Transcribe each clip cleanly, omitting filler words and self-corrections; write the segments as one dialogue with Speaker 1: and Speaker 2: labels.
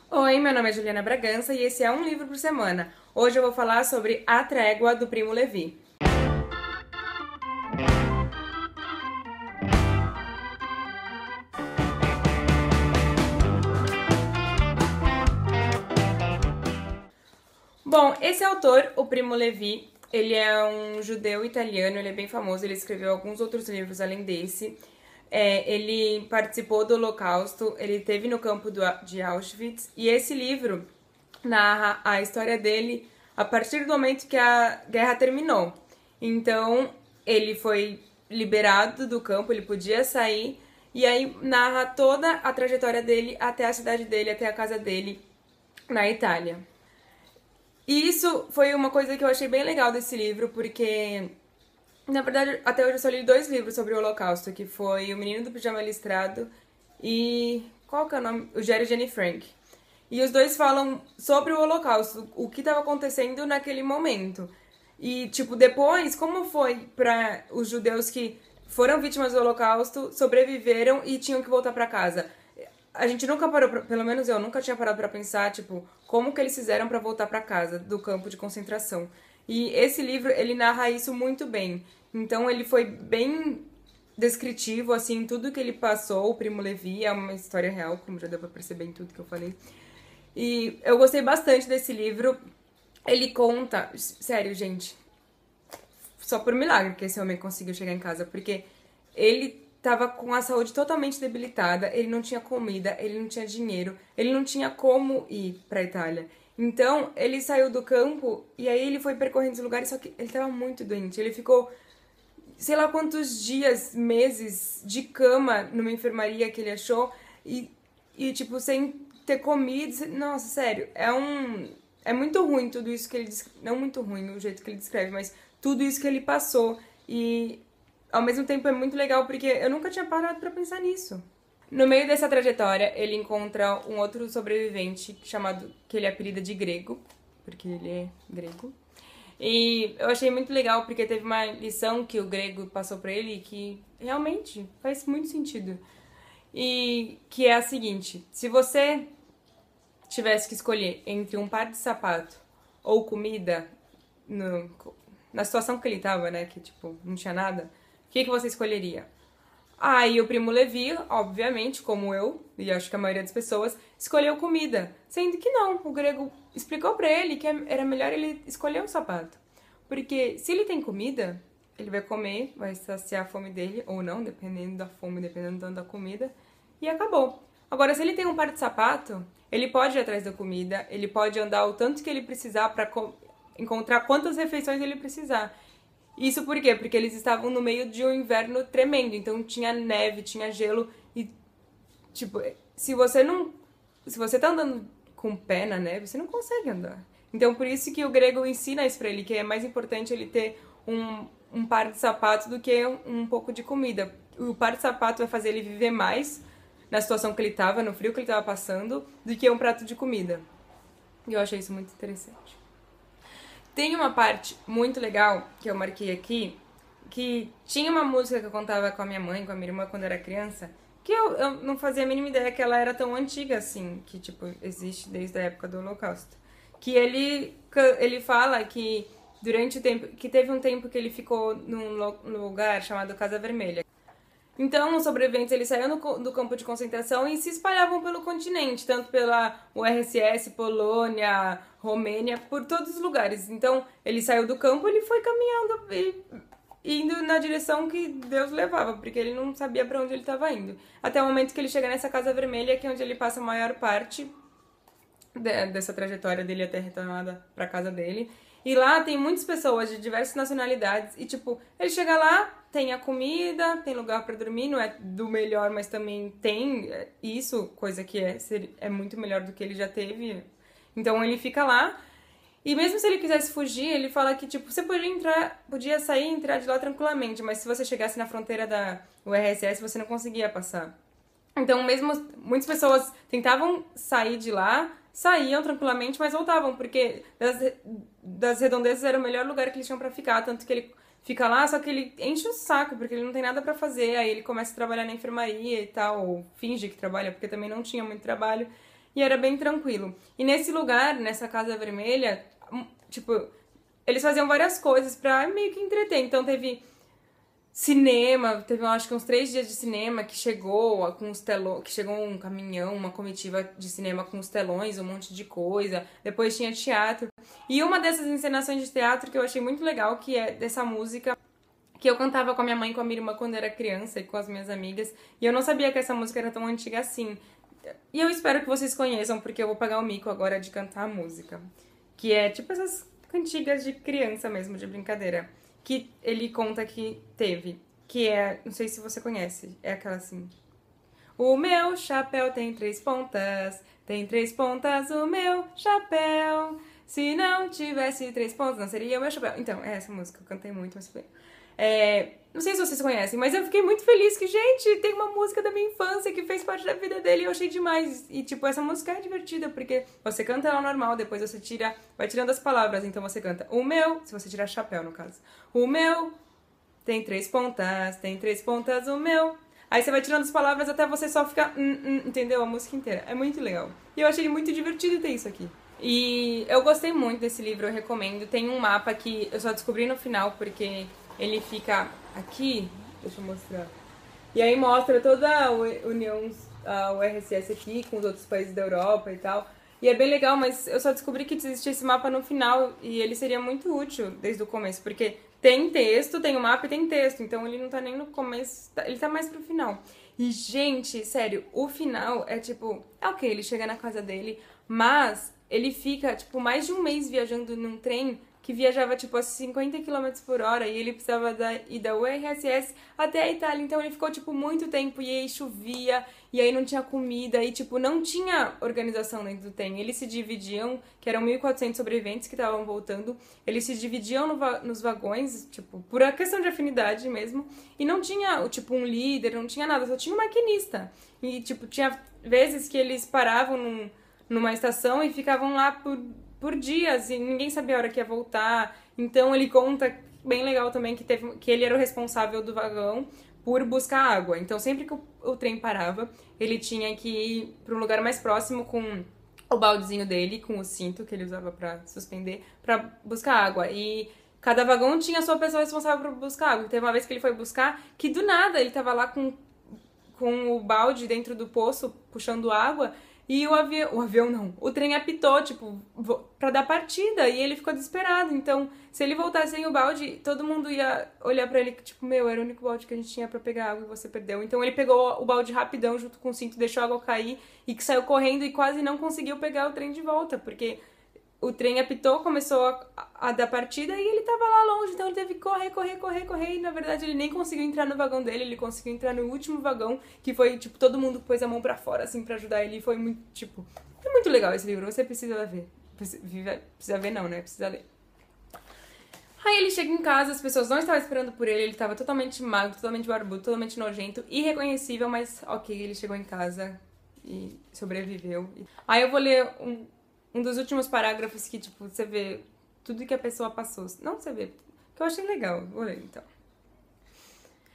Speaker 1: Oi, meu nome é Juliana Bragança e esse é um livro por semana. Hoje eu vou falar sobre A Trégua do Primo Levi. Bom, esse autor, o Primo Levi, ele é um judeu italiano, ele é bem famoso, ele escreveu alguns outros livros além desse. Ele participou do Holocausto, ele esteve no campo de Auschwitz, e esse livro narra a história dele a partir do momento que a guerra terminou. Então, ele foi liberado do campo, ele podia sair, e aí narra toda a trajetória dele até a cidade dele, até a casa dele na Itália. E isso foi uma coisa que eu achei bem legal desse livro, porque, na verdade, até hoje eu só li dois livros sobre o Holocausto, que foi O Menino do Pijama Listrado e... qual que é o nome? O Jerry e Jane Frank. E os dois falam sobre o Holocausto, o que estava acontecendo naquele momento. E, tipo, depois, como foi para os judeus que foram vítimas do Holocausto, sobreviveram e tinham que voltar para casa? A gente nunca parou, pelo menos eu nunca tinha parado pra pensar, tipo, como que eles fizeram pra voltar pra casa do campo de concentração. E esse livro, ele narra isso muito bem. Então ele foi bem descritivo, assim, tudo que ele passou, o Primo Levi, é uma história real, como já deu pra perceber em tudo que eu falei. E eu gostei bastante desse livro. Ele conta, sério, gente, só por milagre que esse homem conseguiu chegar em casa, porque ele tava com a saúde totalmente debilitada, ele não tinha comida, ele não tinha dinheiro, ele não tinha como ir pra Itália. Então, ele saiu do campo e aí ele foi percorrendo os lugares, só que ele tava muito doente. Ele ficou, sei lá quantos dias, meses de cama numa enfermaria que ele achou e tipo, sem ter comido. Nossa, sério, é muito ruim tudo isso que ele descreve. Não muito ruim o jeito que ele descreve, mas tudo isso que ele passou. E ao mesmo tempo é muito legal porque eu nunca tinha parado pra pensar nisso. No meio dessa trajetória, ele encontra um outro sobrevivente chamado, que ele apelida de Grego, porque ele é grego. E eu achei muito legal porque teve uma lição que o Grego passou pra ele que realmente faz muito sentido. E que é a seguinte: se você tivesse que escolher entre um par de sapato ou comida, no, na situação que ele tava, né, que tipo, não tinha nada, o que você escolheria? E o Primo Levi, obviamente, como eu, e acho que a maioria das pessoas, escolheu comida. Sendo que não, o Grego explicou pra ele que era melhor ele escolher um sapato. Porque se ele tem comida, ele vai comer, vai saciar a fome dele, ou não, dependendo da fome, dependendo do tanto da comida, e acabou. Agora, se ele tem um par de sapato, ele pode ir atrás da comida, ele pode andar o tanto que ele precisar pra encontrar quantas refeições ele precisar. Isso por quê? Porque eles estavam no meio de um inverno tremendo, então tinha neve, tinha gelo e, tipo, se você tá andando com o pé na neve, você não consegue andar. Então por isso que o Grego ensina isso pra ele, que é mais importante ele ter um par de sapatos do que um pouco de comida. O par de sapato vai fazer ele viver mais na situação que ele tava, no frio que ele tava passando, do que um prato de comida. E eu achei isso muito interessante. Tem uma parte muito legal que eu marquei aqui, que tinha uma música que eu contava com a minha mãe, com a minha irmã quando era criança, que eu não fazia a mínima ideia que ela era tão antiga assim, que tipo, existe desde a época do Holocausto. Que ele fala que durante o tempo, que teve um tempo que ele ficou num lugar chamado Casa Vermelha. Então, os sobreviventes eles saíam do campo de concentração e se espalhavam pelo continente, tanto pela URSS, Polônia, Romênia, por todos os lugares. Então, ele saiu do campo, ele foi caminhando e indo na direção que Deus levava, porque ele não sabia para onde ele estava indo. Até o momento que ele chega nessa Casa Vermelha, que é onde ele passa a maior parte dessa trajetória dele até retornada para casa dele. E lá tem muitas pessoas de diversas nacionalidades e, tipo, ele chega lá, tem a comida, tem lugar pra dormir, não é do melhor, mas também tem isso, coisa que é muito melhor do que ele já teve. Então ele fica lá e mesmo se ele quisesse fugir, ele fala que, tipo, você podia sair e entrar de lá tranquilamente, mas se você chegasse na fronteira da URSS, você não conseguia passar. Então, mesmo muitas pessoas tentavam sair de lá, saíam tranquilamente, mas voltavam, porque das redondezas era o melhor lugar que eles tinham pra ficar, tanto que ele fica lá, só que ele enche o saco, porque ele não tem nada pra fazer, aí ele começa a trabalhar na enfermaria e tal, ou finge que trabalha, porque também não tinha muito trabalho, e era bem tranquilo. E nesse lugar, nessa Casa Vermelha, tipo, eles faziam várias coisas pra meio que entreter. Então teve cinema, teve acho que uns 3 dias de cinema que chegou com os telões, que chegou um caminhão, uma comitiva de cinema com os telões, um monte de coisa. Depois tinha teatro. E uma dessas encenações de teatro que eu achei muito legal, que é dessa música que eu cantava com a minha mãe e com a minha irmã quando era criança e com as minhas amigas. E eu não sabia que essa música era tão antiga assim. E eu espero que vocês conheçam, porque eu vou pagar o mico agora de cantar a música. Que é tipo essas cantigas de criança mesmo, de brincadeira. Que ele conta que teve. Que é, não sei se você conhece, é aquela assim. O meu chapéu tem 3 pontas, tem 3 pontas o meu chapéu. Se não tivesse 3 pontas, não seria o meu chapéu. Então, é essa música, eu cantei muito, mas foi. Não sei se vocês conhecem, mas eu fiquei muito feliz que, gente, tem uma música da minha infância que fez parte da vida dele e eu achei demais. E, tipo, essa música é divertida, porque você canta ela normal, depois você vai tirando as palavras, então você canta o meu, se você tirar chapéu, no caso. O meu tem 3 pontas, tem 3 pontas o meu. Aí você vai tirando as palavras até você só ficar, entendeu? A música inteira. É muito legal. E eu achei muito divertido ter isso aqui. E eu gostei muito desse livro, eu recomendo. Tem um mapa que eu só descobri no final, porque ele fica aqui, deixa eu mostrar. E aí mostra toda a União, a URSS aqui, com os outros países da Europa e tal. E é bem legal, mas eu só descobri que existia esse mapa no final e ele seria muito útil desde o começo, porque tem texto, tem o mapa e tem texto, então ele não tá nem no começo, ele tá mais pro final. E, gente, sério, o final é tipo, é ok, ele chega na casa dele, mas ele fica, tipo, mais de um mês viajando num trem que viajava, tipo, a 50 km por hora e ele precisava ir da URSS até a Itália. Então ele ficou, tipo, muito tempo e aí chovia e aí não tinha comida e, tipo, não tinha organização dentro do trem. Eles se dividiam, que eram 1.400 sobreviventes que estavam voltando, eles se dividiam nos vagões, tipo, por a questão de afinidade mesmo, e não tinha, tipo, um líder, não tinha nada, só tinha um maquinista. E, tipo, tinha vezes que eles paravam numa estação e ficavam lá por dias e ninguém sabia a hora que ia voltar. Então ele conta, bem legal também, que ele era o responsável do vagão por buscar água. Então sempre que o trem parava, ele tinha que ir para um lugar mais próximo com o baldezinho dele, com o cinto que ele usava para suspender, para buscar água. E cada vagão tinha a sua pessoa responsável por buscar água. Teve uma vez que ele foi buscar, que do nada ele tava lá com o balde dentro do poço, puxando água, e o avião não, o trem apitou, tipo, pra dar partida, e ele ficou desesperado. Então, se ele voltasse sem o balde, todo mundo ia olhar pra ele, tipo, meu, era o único balde que a gente tinha pra pegar água e você perdeu. Então ele pegou o balde rapidão junto com o cinto, deixou a água cair, e que saiu correndo e quase não conseguiu pegar o trem de volta, porque o trem apitou, começou a dar partida e ele tava lá longe, então ele teve que correr, e na verdade ele nem conseguiu entrar no vagão dele, ele conseguiu entrar no último vagão, que foi, tipo, todo mundo pôs a mão pra fora, assim, pra ajudar ele, e foi muito, tipo, é muito legal esse livro, você precisa ver. Precisa ver não, né? Precisa ler. Aí ele chega em casa, as pessoas não estavam esperando por ele tava totalmente magro, totalmente barbudo, totalmente nojento, irreconhecível, mas ok, ele chegou em casa e sobreviveu. Aí eu vou ler um dos últimos parágrafos que, tipo, você vê tudo que a pessoa passou. Não você vê, que eu achei legal. Vou ler, então.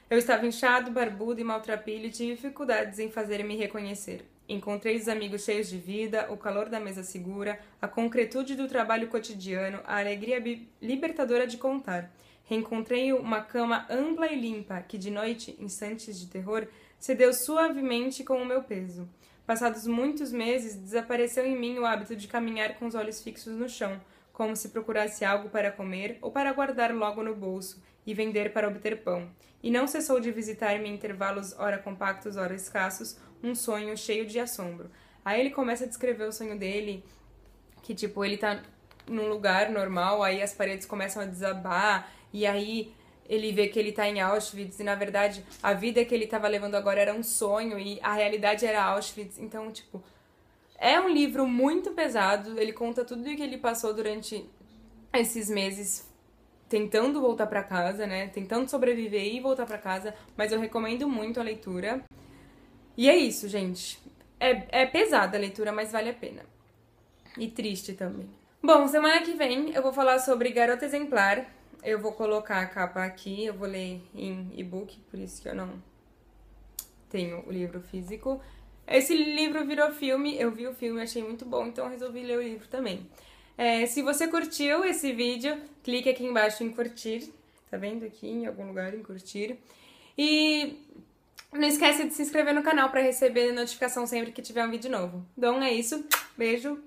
Speaker 1: Eu estava inchado, barbudo e maltrapilho e tive dificuldades em fazer-me reconhecer. Encontrei os amigos cheios de vida, o calor da mesa segura, a concretude do trabalho cotidiano, a alegria libertadora de contar. Reencontrei uma cama ampla e limpa, que de noite, instantes de terror, cedeu suavemente com o meu peso. Passados muitos meses, desapareceu em mim o hábito de caminhar com os olhos fixos no chão, como se procurasse algo para comer ou para guardar logo no bolso e vender para obter pão. E não cessou de visitar-me em intervalos ora compactos, ora escassos, um sonho cheio de assombro. Aí ele começa a descrever o sonho dele, que tipo, ele tá num lugar normal, aí as paredes começam a desabar, e aí ele vê que ele tá em Auschwitz e, na verdade, a vida que ele tava levando agora era um sonho e a realidade era Auschwitz. Então, tipo, é um livro muito pesado. Ele conta tudo o que ele passou durante esses meses tentando voltar pra casa, né? Tentando sobreviver e voltar pra casa. Mas eu recomendo muito a leitura. E é isso, gente. É pesada a leitura, mas vale a pena. E triste também. Bom, semana que vem eu vou falar sobre Garota Exemplar. Eu vou colocar a capa aqui, eu vou ler em e-book, por isso que eu não tenho o livro físico. Esse livro virou filme, eu vi o filme, achei muito bom, então resolvi ler o livro também. Se você curtiu esse vídeo, clique aqui embaixo em curtir, tá vendo aqui em algum lugar em curtir. E não esquece de se inscrever no canal para receber notificação sempre que tiver um vídeo novo. Então é isso, beijo!